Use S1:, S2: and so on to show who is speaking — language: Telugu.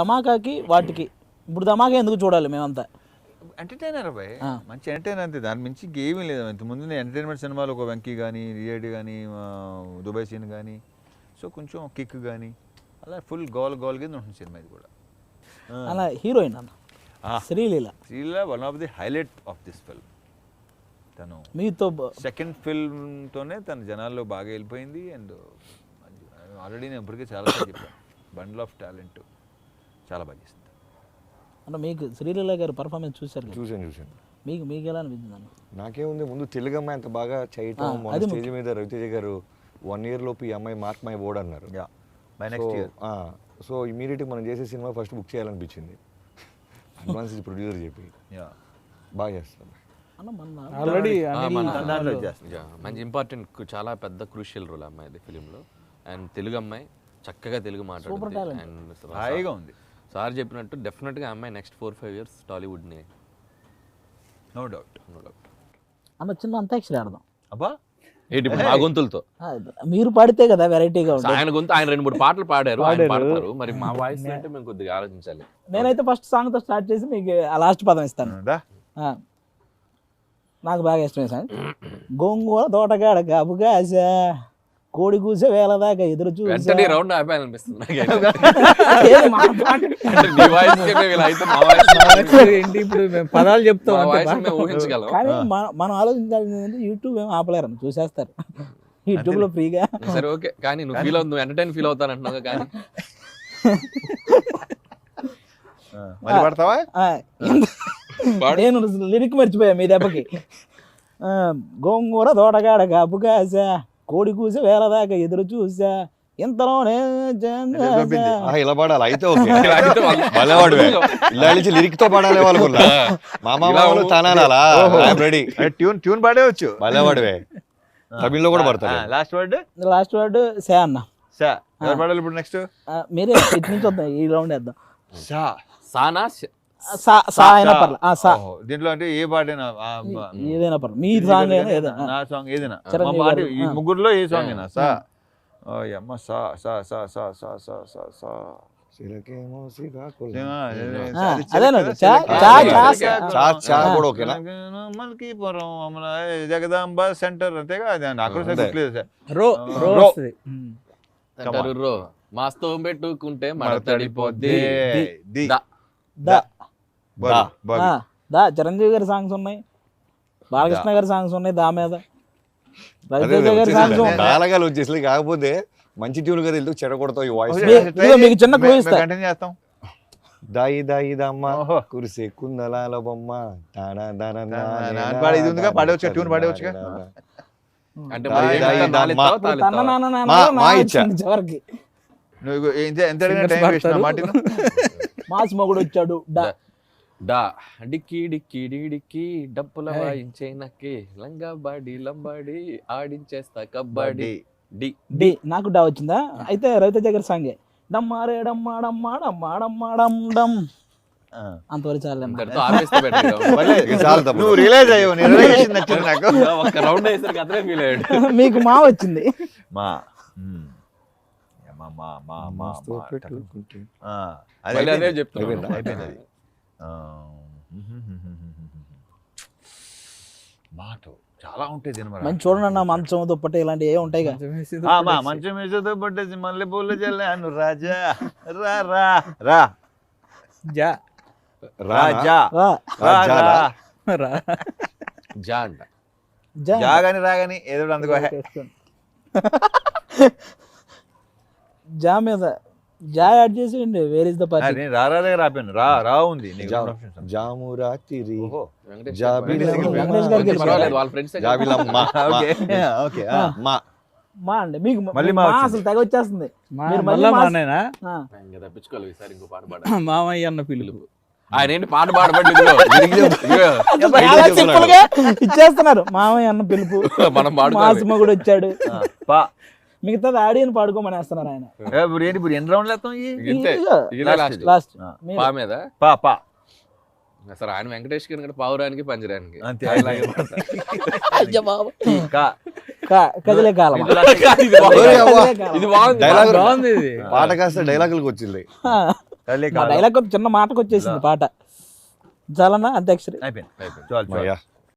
S1: ధమాకాకి వాటికి ఇప్పుడు ధమాకా ఎందుకు చూడాలి మేమంతా?
S2: ఎంటర్టైనర్ అబ్బాయి, మంచి ఎంటర్టైనర్ అంతే, దాని మించి ఏమీ లేదు. ఇంతకుముందు నేను ఎంటర్టైన్మెంట్ సినిమాలు ఒక వెంకీ కానీ రియేడి కానీ దుబాయ్ సీన్ కానీ సో కొంచెం కిక్ కానీ అలా ఫుల్ గోల్ కింద ఉంటుంది సినిమా ఇది కూడా.
S1: అలా హీరోయిన్ అన్న Sreeleela
S2: one of the highlight of this film. తను
S1: మీతో
S2: సెకండ్ ఫిల్మ్తోనే తన జనాల్లో బాగా వెళ్ళిపోయింది. అండ్ ఆల్రెడీ నేను ఇప్పటికే చాలా చెప్పాను, బండిల్ ఆఫ్ టాలెంట్, చాలా బాగా చేస్తుంది.
S1: అంటే మీకు శ్రీలీల గారు పర్ఫార్మెన్స్ చూశారు?
S3: చూశాను.
S1: మీకు ఎలా అనిపించింది అన్న?
S3: నాకేముంది, ముందు తెలుగు అమ్మాయి అంత బాగా చేయటం, మన స్టేజ్ మీద రవితేజ గారు 1 year లోపు ఈ అమ్మాయి మార్క్ మై బోర్డ్ అన్నారు.
S2: By next year.
S3: సో ఇమీడియట్గా మనం చేసే సినిమా ఫస్ట్ బుక్ చేయాలనిపించింది. అడ్వాన్స్ ప్రొడ్యూసర్ చెప్పి బాగా చేస్తాం.
S1: ఆల్రెడీ
S4: మంచి ఇంపార్టెంట్, చాలా పెద్ద క్రూషియల్ రోల్ అమ్మాయిది ఫిలింలో. అండ్ తెలుగు అమ్మాయి చక్కగా తెలుగు మాట్లాడుతుంది. అండ్
S2: హాయిగా ఉంది.
S4: సార్ చెప్పినట్టు డెఫినెట్గా అమ్మాయి నెక్స్ట్ 4-5 years టాలీవుడ్ని,
S2: నో డౌట్.
S1: అన్న చిన్న అంతాక్షరి ఆడదాం.
S2: అబ్బా
S4: ఏంటి మా గొంతులతో?
S1: మీరు పాడితే కదా వెరైటీగా ఉంటుంది.
S4: ఆయన గొంతు, ఆయన 2-3 పాటలు పాడారు, ఆయన పాడతారు. మరి మా వాయిస్ అంటే మేము కొద్దిగా ఆలోచించాలి.
S1: నేనైతే ఫస్ట్ సాంగ్ తో స్టార్ట్ చేసి మీకు ఆ లాస్ట్ పదం ఇస్తాను. నాకు బాగా ఇష్టమే సాంగ్. గోంగూర తోటగాడ గాబుగాస కోడి కూసే వేళ దాకా ఎదురు చూసి
S4: రౌండ్ ఆపాలనిపిస్తుంది.
S5: ఏంటి ఇప్పుడు పదాలు చెప్తాం,
S4: ఊహించగలం.
S1: కానీ మనం ఆలోచించాల్సింది యూట్యూబ్ ఏమో ఆపలేరు, చూసేస్తారు యూట్యూబ్ లో ఫ్రీగా.
S4: సరే ఓకే, కానీ నువ్వు ఫీల్ అవుతుంది, ఎంటర్టైన్ ఫీల్ అవుతానంటున్నావు. కానీ
S1: నేను లిరిక్ మర్చిపోయా మీ దెబ్బకి. గోంగూర తోటగాడ గాబుగాస కోడి కూసి వేళ దాకా ఎదురు చూసా ఇంతలోనే
S3: ఇలా పాడాలి అయితే ఓకే. భలేవాడువే, ఇలా నుంచి లిరిక్ తో పాడాలి వాళ్ళు. మామూలు తనాలా రెడీ,
S2: ట్యూన్ పాడేవచ్చు.
S3: భలేవాడువే, తమిళ్లో కూడా పడతాడు.
S1: లాస్ట్ వర్డ్ సే అన్న.
S2: సా ఎవరు పాడాలి ఇప్పుడు నెక్స్ట్?
S1: మీరే ఇటు నుంచి వద్దాం, ఈ రౌండ్ వేద్దాం.
S2: సా
S4: సానా
S1: అయినా పర్లేదు.
S2: దీంట్లో అంటే ఏ పాటైనా
S1: ఏదైనా పర్లేదు, మీ సాంగ్ అయినా
S2: నా సాంగ్ ఏదైనా, ఈ ముగ్గురులో ఏ సాంగ్ అయినా. సా అమ్మ సా సా సా సా సా సా సా సా మల్కీపురం జగదాంబ సెంటర్ అంతేగా,
S4: రో మాస్తో పెట్టుకుంటే మడతడిపోద్ది.
S1: చిరంజీవి గారి సాంగ్స్ ఉన్నాయి, బాలకృష్ణ గారి సాంగ్స్ ఉన్నాయి, దా మీద రవితేజ గారి సాంగ్స్
S3: వచ్చేసి. కాకపోతే మంచి ట్యూన్ గారు వెళ్తూ చెడగొడతావు ఈ వాయిస్.
S1: మీకు చిన్న క్లూ ఇస్తా.
S2: చేస్తాం.
S3: దాయి దాయి దమ్మ కురిసే కుందలాల బొమ్మ
S2: ఇది ఉందిగా, పాడవచ్చు, ట్యూన్ పాడవచ్చుగా.
S4: అంటే
S1: చివరికి
S2: నువ్వు ఎంత అడిగినా టైం వేస్ట్ నా మాటను.
S1: మాస్ మొగుడు వచ్చాడు
S4: డా డిక్కి డిక్కి డిక్కి డప్పుల వాయించే నక్కి లంగాబాడి లంబాడి ఆడించేస్తా కబడ్డీ. డి
S1: డి నాకు డా వచ్చిందా? అయితే రవితేజ గారి సాంగే డమ్మారే డమ్మా డమ్మా డమ్మా డమ్మా డమ్ డమ్ అంతవరకు చాలు.
S2: నువ్వు రియలైజ్ అయ్యావు, నాకు
S4: ఒక రౌండ్ వేసరికి అతనే ఫీల్ అయ్యాడు.
S1: మీకు మా వచ్చింది.
S2: మా
S4: అదే చెప్తాను.
S2: అయిపోయింది. మాట చాలా ఉంటాయి.
S1: మంచి చూడండి అన్న, మంచం దుప్పటి ఇలాంటివి ఏ ఉంటాయి.
S2: మంచం వేసే దుప్పట్టేసి మల్లె పూలు జల్లాను రాజా రా రా రా రాజా
S4: జా అంట,
S2: జాగాని రాగాని ఏదో అందుకో.
S1: జా మీద జా యాడ్ చేసేయండి. Where is the party?
S2: రారా రాపాను, రా ఉంది.
S3: జాము రాత్రి
S1: మా అండి మీకు అసలు తెగ వచ్చేస్తుంది.
S4: తప్పించుకోవాలి. ఈసారి ఇంకో పాట పాడ,
S5: మామయ్య అన్న పిలుపు.
S4: ఆయన ఏంటి పాట పాడబట్టి
S1: ఇచ్చేస్తున్నారు. మామయ్య అన్న పిలుపు,
S4: మనం
S1: మాస్ మొగుడు వచ్చాడు, మిగతాది ఆడియన్ పాడుకోమనేస్తున్నారు ఆయన.
S2: ఇప్పుడు ఎన్ని రౌండ్లు వేస్తాం?
S1: లాస్ట్
S4: పా మీద
S2: పా.
S4: అసలు ఆయన వెంకటేష్ గారి పావురానికి పంజరానికి
S2: అంతే.
S1: కదిలే కాలం.
S4: ఇది బాగుంది.
S3: పాట కాస్త డైలాగులకు వచ్చింది.
S2: తల్లి
S1: మా డైలాగ్ చిన్న మాటకు వచ్చేసింది పాట. చాలన్నా అంత్యాక్షరి
S2: అయిపోయింది చాలు చాలు
S3: అయ్యా